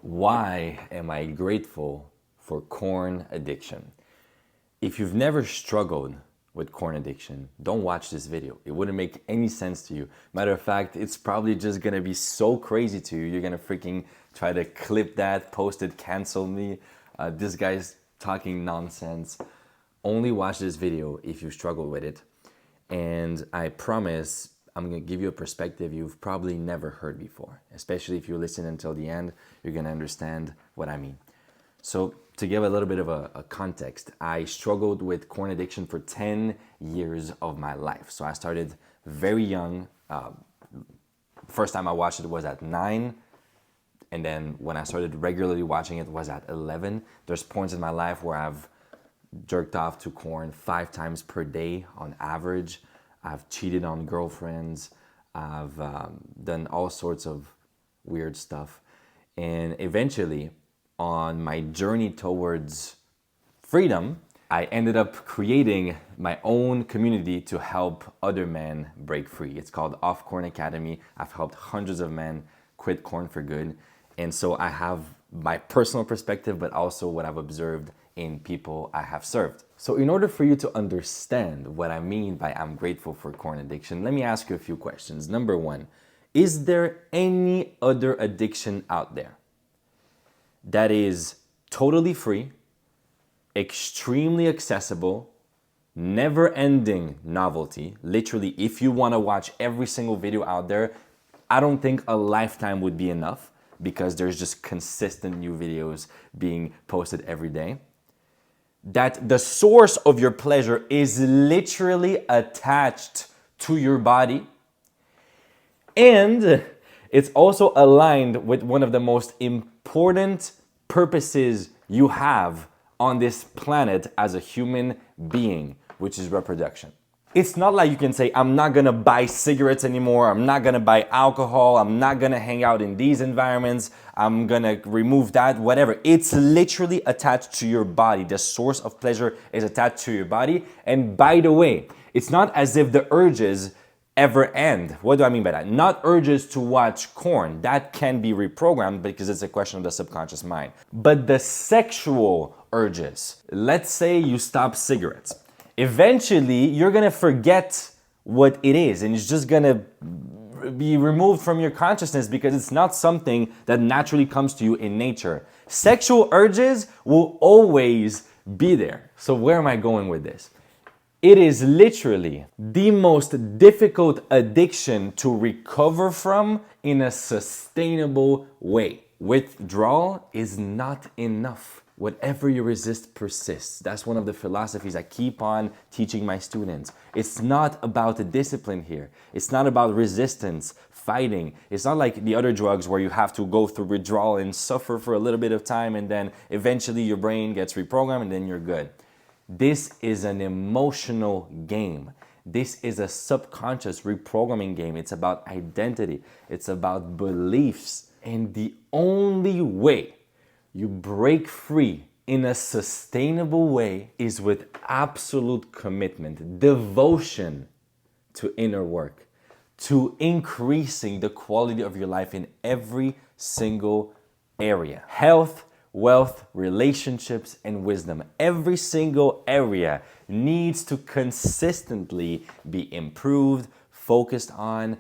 Why am I grateful for corn addiction? If you've never struggled with corn addiction, don't watch this video. It wouldn't make any sense to you. Matter of fact, it's probably just gonna be so crazy to you. You're gonna freaking try to clip that, post it, cancel me. This guy's talking nonsense. Only watch this video if you struggle with it. And I promise I'm gonna give you a perspective you've probably never heard before. Especially if you listen until the end, you're gonna understand what I mean. So to give a little bit of a context, I struggled with corn addiction for 10 years of my life. So I started very young. First time I watched it was at 9. And then when I started regularly watching it was at 11. There's points in my life where I've jerked off to corn 5 times per day on average. I've cheated on girlfriends. I've done all sorts of weird stuff. And eventually, on my journey towards freedom, I ended up creating my own community to help other men break free. It's called Off Corn Academy. I've helped hundreds of men quit corn for good. And so I have my personal perspective, but also what I've observed in people I have served. So in order for you to understand what I mean by I'm grateful for corn addiction, let me ask you a few questions. Number one, is there any other addiction out there that is totally free, extremely accessible, never-ending novelty? Literally, if you want to watch every single video out there, I don't think a lifetime would be enough because there's just consistent new videos being posted every day. That the source of your pleasure is literally attached to your body. And it's also aligned with one of the most important purposes you have on this planet as a human being, which is reproduction. It's not like you can say, I'm not gonna buy cigarettes anymore, I'm not gonna buy alcohol, I'm not gonna hang out in these environments, I'm gonna remove that, whatever. It's literally attached to your body. The source of pleasure is attached to your body. And by the way, it's not as if the urges ever end. What do I mean by that? Not urges to watch corn. That can be reprogrammed because it's a question of the subconscious mind. But the sexual urges, let's say you stop cigarettes. Eventually, you're gonna forget what it is and it's just gonna be removed from your consciousness because it's not something that naturally comes to you in nature. Sexual urges will always be there. So where am I going with this? It is literally the most difficult addiction to recover from in a sustainable way. Withdrawal is not enough. Whatever you resist persists. That's one of the philosophies I keep on teaching my students. It's not about the discipline here. It's not about resistance, fighting. It's not like the other drugs where you have to go through withdrawal and suffer for a little bit of time and then eventually your brain gets reprogrammed and then you're good. This is an emotional game. This is a subconscious reprogramming game. It's about identity. It's about beliefs. And the only way you break free in a sustainable way is with absolute commitment, devotion to inner work, to increasing the quality of your life in every single area. Health, wealth, relationships, and wisdom. Every single area needs to consistently be improved, focused on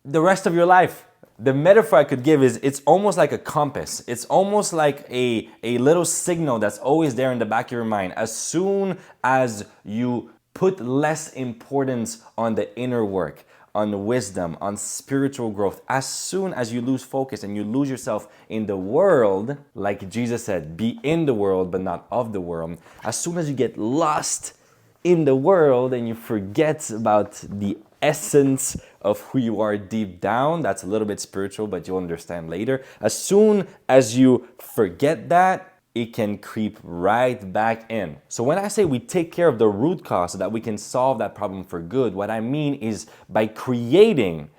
the rest of your life. The metaphor I could give is it's almost like a compass. It's almost like a little signal that's always there in the back of your mind. As soon as you put less importance on the inner work, on wisdom, on spiritual growth, as soon as you lose focus and you lose yourself in the world, like Jesus said, be in the world but not of the world. As soon as you get lost in the world and you forget about the essence of who you are deep down, that's a little bit spiritual, but you'll understand later. As soon as you forget that, it can creep right back in. So when I say we take care of the root cause so that we can solve that problem for good, what I mean is by creating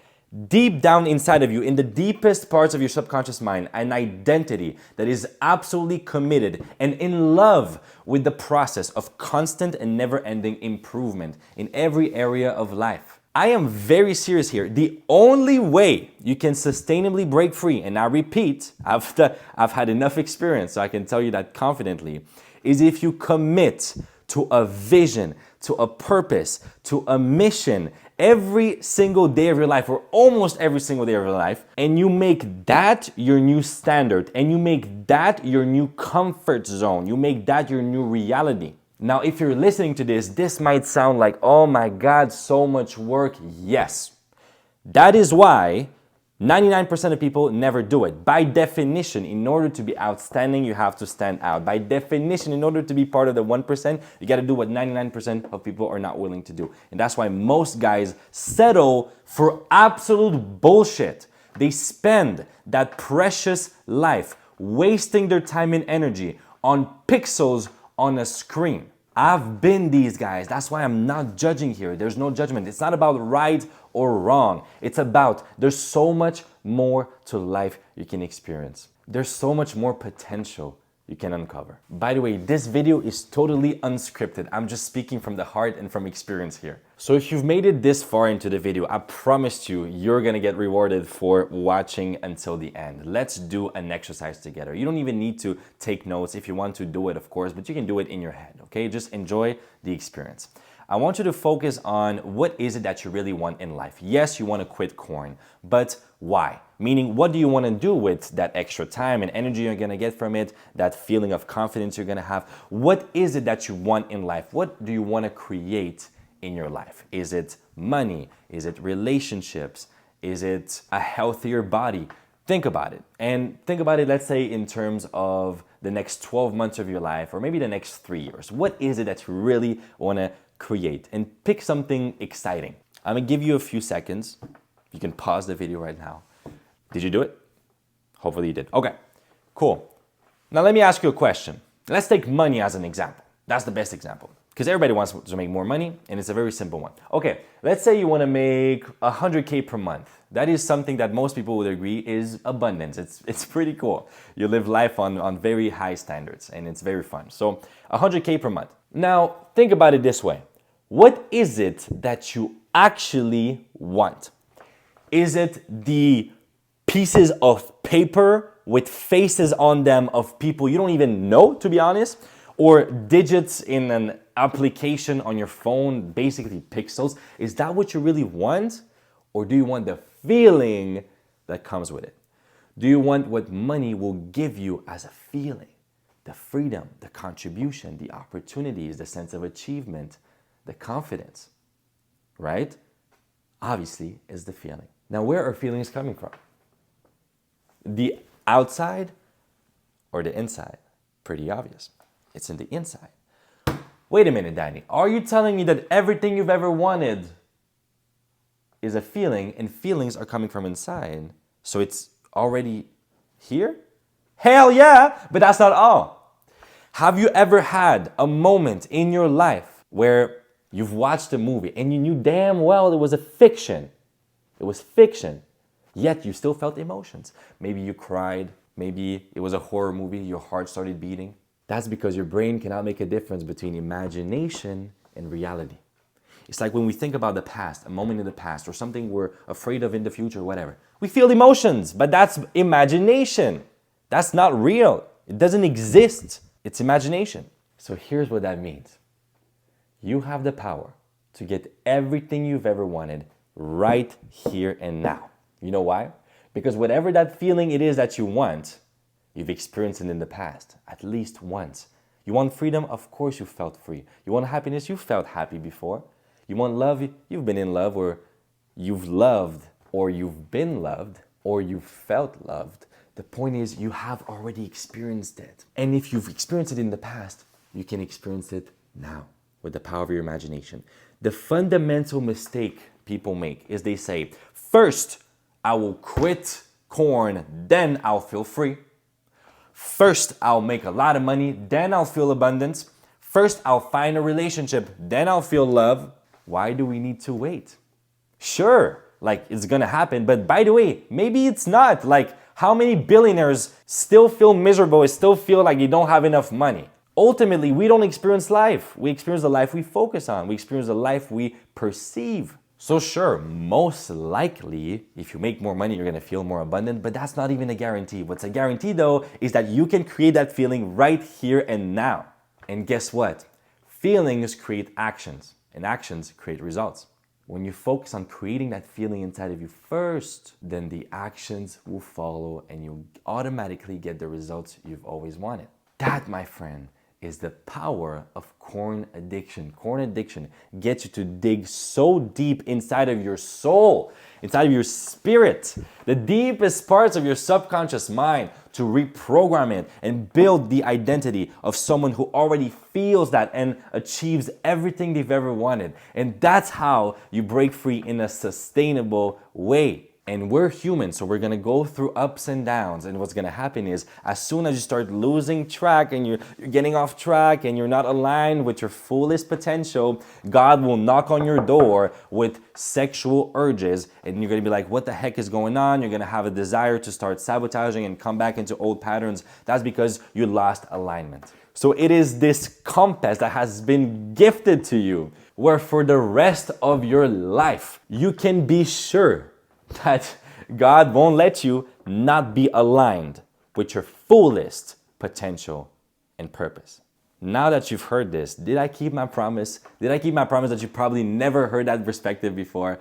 deep down inside of you, in the deepest parts of your subconscious mind, an identity that is absolutely committed and in love with the process of constant and never-ending improvement in every area of life. I am very serious here. The only way you can sustainably break free, and I repeat, I've had enough experience so I can tell you that confidently, is if you commit to a vision, to a purpose, to a mission every single day of your life, or almost every single day of your life, and you make that your new standard, and you make that your new comfort zone, you make that your new reality. Now, if you're listening to this might sound like, oh my God, so much work. Yes. That is why 99% of people never do it. By definition, in order to be outstanding, you have to stand out. By definition, in order to be part of the 1%, you got to do what 99% of people are not willing to do. And that's why most guys settle for absolute bullshit. They spend that precious life wasting their time and energy on pixels on a screen. I've been these guys. That's why I'm not judging here. There's no judgment. It's not about right or wrong. It's about there's so much more to life you can experience. There's so much more potential you can uncover. By the way, this video is totally unscripted. I'm just speaking from the heart and from experience here. So if you've made it this far into the video, I promise you, you're gonna get rewarded for watching until the end. Let's do an exercise together. You don't even need to take notes. If you want to do it, of course, but you can do it in your head, okay? Just enjoy the experience. I want you to focus on what is it that you really want in life. Yes, you want to quit corn, but why? Meaning, what do you want to do with that extra time and energy you're going to get from it, that feeling of confidence you're going to have? What is it that you want in life? What do you want to create in your life? Is it money? Is it relationships? Is it a healthier body? Think about it. And think about it, let's say, in terms of the next 12 months of your life, or maybe the next 3 years. What is it that you really want to create? And pick something exciting. I'm gonna give you a few seconds. You can pause the video right now. Did you do it? Hopefully you did. Okay, cool. Now let me ask you a question. Let's take money as an example. That's the best example because everybody wants to make more money and it's a very simple one. Okay, let's say you want to make 100K per month. That is something that most people would agree is abundance. It's pretty cool. You live life on very high standards and it's very fun. So 100K per month. Now think about it this way. What is it that you actually want? Is it the pieces of paper with faces on them of people you don't even know, to be honest? Or digits in an application on your phone, basically pixels? Is that what you really want? Or do you want the feeling that comes with it? Do you want what money will give you as a feeling? The freedom, the contribution, the opportunities, the sense of achievement, the confidence, right? Obviously, is the feeling. Now, where are feelings coming from? The outside or the inside? Pretty obvious. It's in the inside. Wait a minute, Danny. Are you telling me that everything you've ever wanted is a feeling and feelings are coming from inside? So it's already here? Hell yeah, but that's not all. Have you ever had a moment in your life where you've watched a movie and you knew damn well it was a fiction? It was fiction, yet you still felt emotions. Maybe you cried, maybe it was a horror movie, your heart started beating. That's because your brain cannot make a difference between imagination and reality. It's like when we think about the past, a moment in the past, or something we're afraid of in the future, whatever. We feel emotions, but that's imagination. That's not real. It doesn't exist. It's imagination. So here's what that means. You have the power to get everything you've ever wanted right here and now. You know why? Because whatever that feeling it is that you want, you've experienced it in the past, at least once. You want freedom? Of course you felt free. You want happiness? You felt happy before. You want love? You've been in love, or you've loved, or you've been loved, or you've felt loved. The point is you have already experienced it. And if you've experienced it in the past, you can experience it now with the power of your imagination. The fundamental mistake people make is they say, first, I will quit corn, then I'll feel free. First, I'll make a lot of money, then I'll feel abundance. First, I'll find a relationship, then I'll feel love. Why do we need to wait? Sure, like it's gonna happen, but by the way, maybe it's not. Like, how many billionaires still feel miserable, still feel like they don't have enough money? Ultimately, we don't experience life. We experience the life we focus on. We experience the life we perceive. So sure, most likely, if you make more money, you're gonna feel more abundant, but that's not even a guarantee. What's a guarantee though, is that you can create that feeling right here and now. And guess what? Feelings create actions, and actions create results. When you focus on creating that feeling inside of you first, then the actions will follow and you automatically get the results you've always wanted. That, my friend, is the power of corn addiction. Corn addiction gets you to dig so deep inside of your soul, inside of your spirit, the deepest parts of your subconscious mind, to reprogram it and build the identity of someone who already feels that and achieves everything they've ever wanted. And that's how you break free in a sustainable way. And we're human, so we're gonna go through ups and downs. And what's gonna happen is, as soon as you start losing track and you're getting off track and you're not aligned with your fullest potential, God will knock on your door with sexual urges. And you're gonna be like, what the heck is going on? You're gonna have a desire to start sabotaging and come back into old patterns. That's because you lost alignment. So it is this compass that has been gifted to you, where for the rest of your life, you can be sure that God won't let you not be aligned with your fullest potential and purpose. Now that you've heard this, did I keep my promise? Did I keep my promise that you probably never heard that perspective before?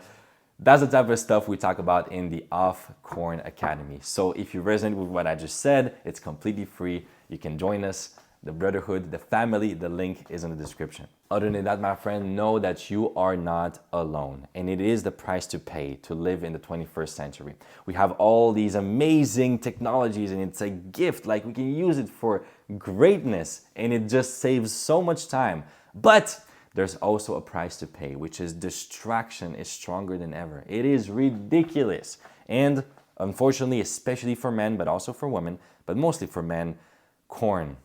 That's the type of stuff we talk about in the Off Corn Academy. So if you resonate with what I just said, it's completely free. You can join us, the brotherhood, the family. The link is in the description. Other than that, my friend, know that you are not alone. And it is the price to pay to live in the 21st century. We have all these amazing technologies and it's a gift. Like, we can use it for greatness and it just saves so much time. But there's also a price to pay, which is distraction is stronger than ever. It is ridiculous. And unfortunately, especially for men, but also for women, but mostly for men, corn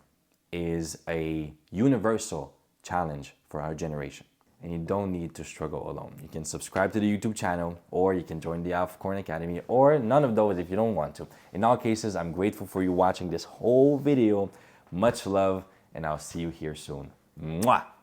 is a universal challenge for our generation. And you don't need to struggle alone. You can subscribe to the YouTube channel, or you can join the Off Corn Academy, or none of those if you don't want to. In all cases, I'm grateful for you watching this whole video. Much love, and I'll see you here soon. Mwah!